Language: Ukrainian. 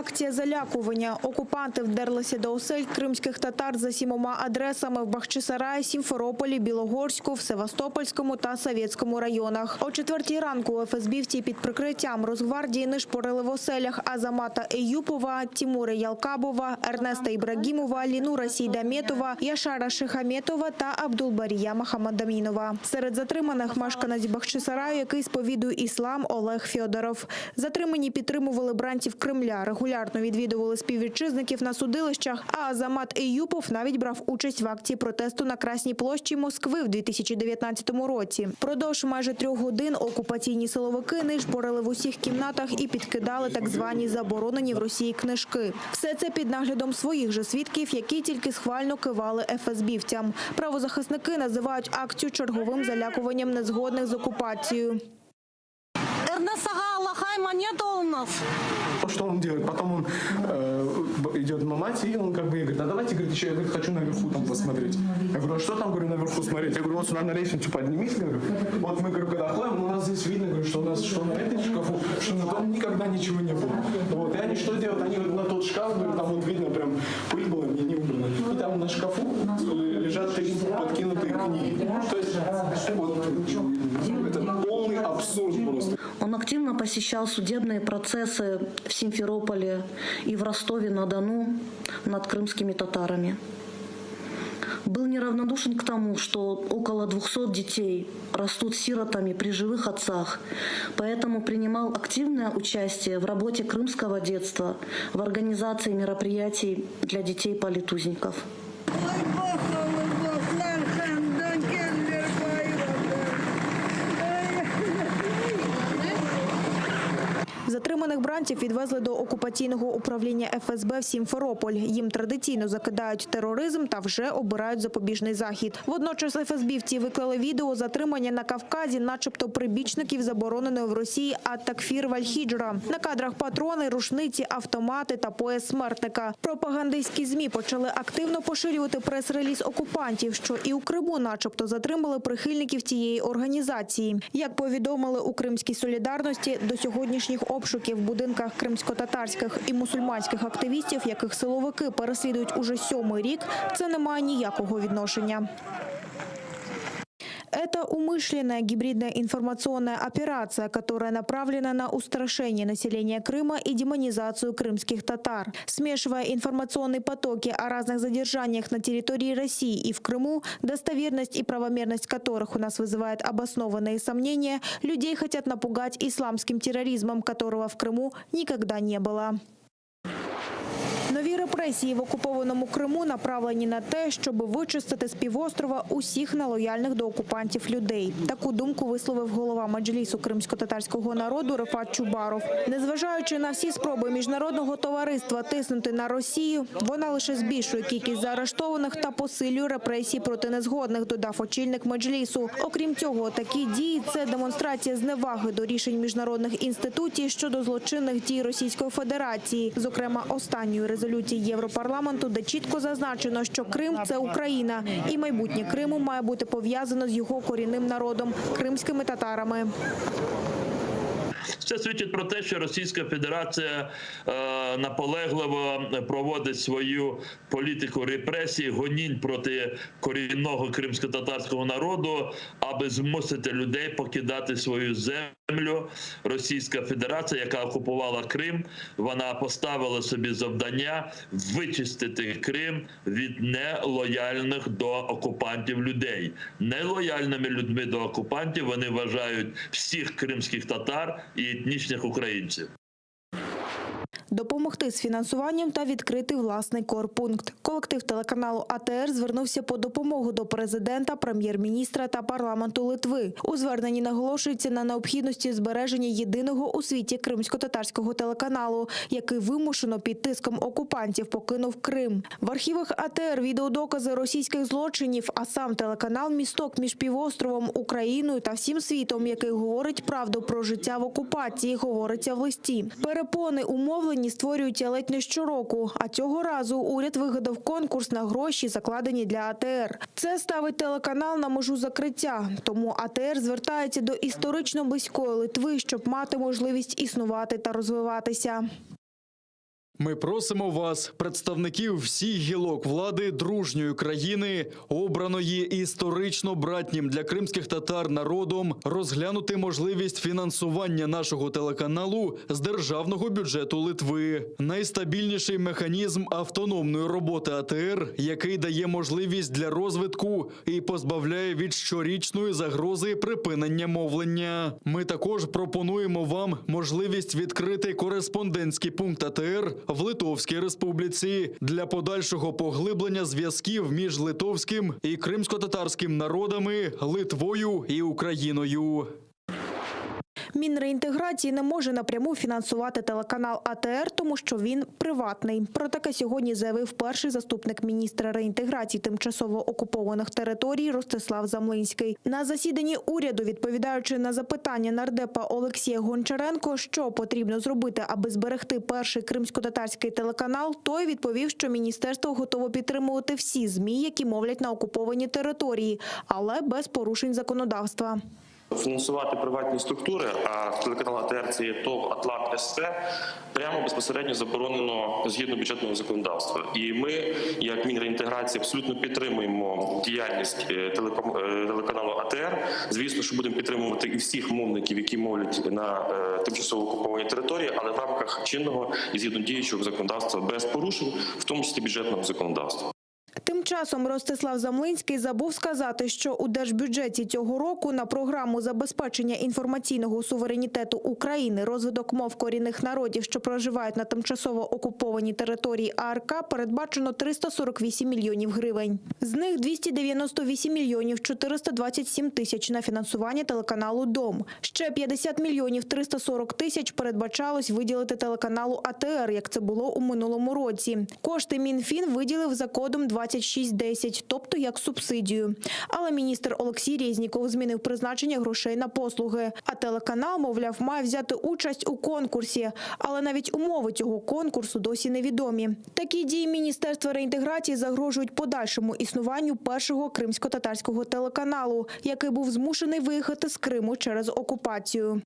Акція залякування. Окупанти вдерлися до осель кримських татар за 7 адресами в Бахчисараї, Сімферополі, Білогорську, в Севастопольському та Совєтському районах. О 4 ранку ФСБівці під прикриттям Росгвардії нишпорили в оселях Азамата Еюпова, Тимура Ялкабова, Ернеста Ібрагімова, Лінура Сейдаметова, Яшара Шихаметова та Абдулбарія Махамадамінова. Серед затриманих мешканець Бахчисараю, який сповідує іслам, Олег Фьодоров. Затримані підтримували бранців Кремля, регулярно відвідували співвітчизників на судилищах, а Азамат Еюпов навіть брав участь в акції протесту на Красній площі Москви в 2019 році. Продовж майже 3 годин окупаційні силовики нишпорили в усіх кімнатах і підкидали так звані заборонені в Росії книжки. Все це під наглядом своїх же свідків, які тільки схвально кивали ФСБівцям. Правозахисники називають акцію черговим залякуванням незгодних з окупацією. Эрнеста Аллахайма нету у нас. Что он делает? Потом он идет на мать, и он как бы говорит, а давайте, говорит, еще я говорит, хочу наверху там посмотреть. Я говорю, а что там, говорю, наверху смотреть? Я говорю, вот сюда на лестницу поднимись, говорю. Вот мы, говорю, когда ходим, у нас здесь видно, говорю, что у нас что на этой шкафу, что на том никогда ничего не было. Вот, и они что делают? Они говорят, на тот шкаф, говорю, там вот видно, прям пыль была, не убрана. И там на шкафу лежат 3 подкинутые книги. То есть, вот, это полный абсурд просто. Он активно посещал судебные процессы в Симферополе и в Ростове-на-Дону над крымскими татарами. Был неравнодушен к тому, что около 200 детей растут сиротами при живых отцах, поэтому принимал активное участие в работе крымского детства, в организации мероприятий для детей-политузников. Затриманих бранців відвезли до окупаційного управління ФСБ в Сімферополь. Їм традиційно закидають тероризм та вже обирають запобіжний захід. Водночас ФСБівці виклали відео затримання на Кавказі начебто прибічників забороненої в Росії ат-Такфір валь-Хіджра. На кадрах патрони, рушниці, автомати та пояс смертника. Пропагандистські ЗМІ почали активно поширювати прес-реліз окупантів, що і у Криму начебто затримали прихильників цієї організації. Як повідомили у Кримській солідарності, до сьогоднішніх обшуків в будинках кримсько-татарських і мусульманських активістів, яких силовики переслідують уже 7-й рік, це не має ніякого відношення. Это умышленная гибридная информационная операция, которая направлена на устрашение населения Крыма и демонизацию крымских татар. Смешивая информационные потоки о разных задержаниях на территории России и в Крыму, достоверность и правомерность которых у нас вызывает обоснованные сомнения, людей хотят напугать исламским терроризмом, которого в Крыму никогда не было. Нові репресії в окупованому Криму направлені на те, щоб вичистити з півострова усіх нелояльних до окупантів людей. Таку думку висловив голова Меджлісу кримсько-татарського народу Рефат Чубаров. Незважаючи на всі спроби міжнародного товариства тиснути на Росію, вона лише збільшує кількість заарештованих та посилює репресії проти незгодних, додав очільник Меджлісу. Окрім цього, такі дії – це демонстрація зневаги до рішень міжнародних інституцій щодо злочинних дій Російської Федерації, зокрема останньої резолюції Європарламенту, де чітко зазначено, що Крим – це Україна, і майбутнє Криму має бути пов'язано з його корінним народом – кримськими татарами. Це свідчить про те, що Російська Федерація наполегливо проводить свою політику репресій, гонінь проти корінного кримсько-татарського народу, аби змусити людей покидати свою землю. Російська Федерація, яка окупувала Крим, вона поставила собі завдання вичистити Крим від нелояльних до окупантів людей. Нелояльними людьми до окупантів вони вважають всіх кримських татар і етнічних українців. Допомогти з фінансуванням та відкрити власний корпункт. Колектив телеканалу АТР звернувся по допомогу до президента, прем'єр-міністра та парламенту Литви. У зверненні наголошується на необхідності збереження єдиного у світі кримсько-татарського телеканалу, який вимушено під тиском окупантів покинув Крим. В архівах АТР відеодокази російських злочинів, а сам телеканал – місток між півостровом, Україною та всім світом, який говорить правду про життя в окупації, говориться в листі. Перепони умовлені створюються ледь не щороку, а цього разу уряд вигадав конкурс на гроші, закладені для АТР. Це ставить телеканал на межу закриття, тому АТР звертається до історично близької Литви, щоб мати можливість існувати та розвиватися. Ми просимо вас, представників всіх гілок влади дружньої країни, обраної історично братнім для кримських татар народом, розглянути можливість фінансування нашого телеканалу з державного бюджету Литви. Найстабільніший механізм автономної роботи АТР, який дає можливість для розвитку і позбавляє від щорічної загрози припинення мовлення. Ми також пропонуємо вам можливість відкрити кореспондентський пункт АТР в Литовській Республіці для подальшого поглиблення зв'язків між литовським і кримсько-татарським народами, Литвою і Україною. Мінреінтеграції не може напряму фінансувати телеканал АТР, тому що він приватний. Про таке сьогодні заявив перший заступник міністра реінтеграції тимчасово окупованих територій Ростислав Замлинський. На засіданні уряду, відповідаючи на запитання нардепа Олексія Гончаренко, що потрібно зробити, аби зберегти перший кримсько-татарський телеканал, той відповів, що міністерство готово підтримувати всі ЗМІ, які мовлять на окупованій території, але без порушень законодавства. Фінансувати приватні структури, а телеканал АТР – це є ТОВ «Атлант СТ», прямо безпосередньо заборонено згідно бюджетного законодавства. І ми, як Мінреінтеграції, абсолютно підтримуємо діяльність телеканалу АТР. Звісно, що будемо підтримувати і всіх мовників, які мовлять на тимчасово окупованій території, але в рамках чинного і згідно діючого законодавства без порушень, в тому числі бюджетного законодавства. Тим часом Ростислав Замлинський забув сказати, що у держбюджеті цього року на програму забезпечення інформаційного суверенітету України, розвиток мов корінних народів, що проживають на тимчасово окупованій території АРК, передбачено 348 мільйонів гривень. З них 298 мільйонів 427 тисяч на фінансування телеканалу «Дом». Ще 50 мільйонів 340 тисяч передбачалось виділити телеканалу АТР, як це було у минулому році. Кошти Мінфін виділив за кодом 2610, тобто як субсидію. Але міністр Олексій Резніков змінив призначення грошей на послуги. А телеканал, мовляв, має взяти участь у конкурсі. Але навіть умови цього конкурсу досі невідомі. Такі дії Міністерства реінтеграції загрожують подальшому існуванню першого кримсько-татарського телеканалу, який був змушений виїхати з Криму через окупацію.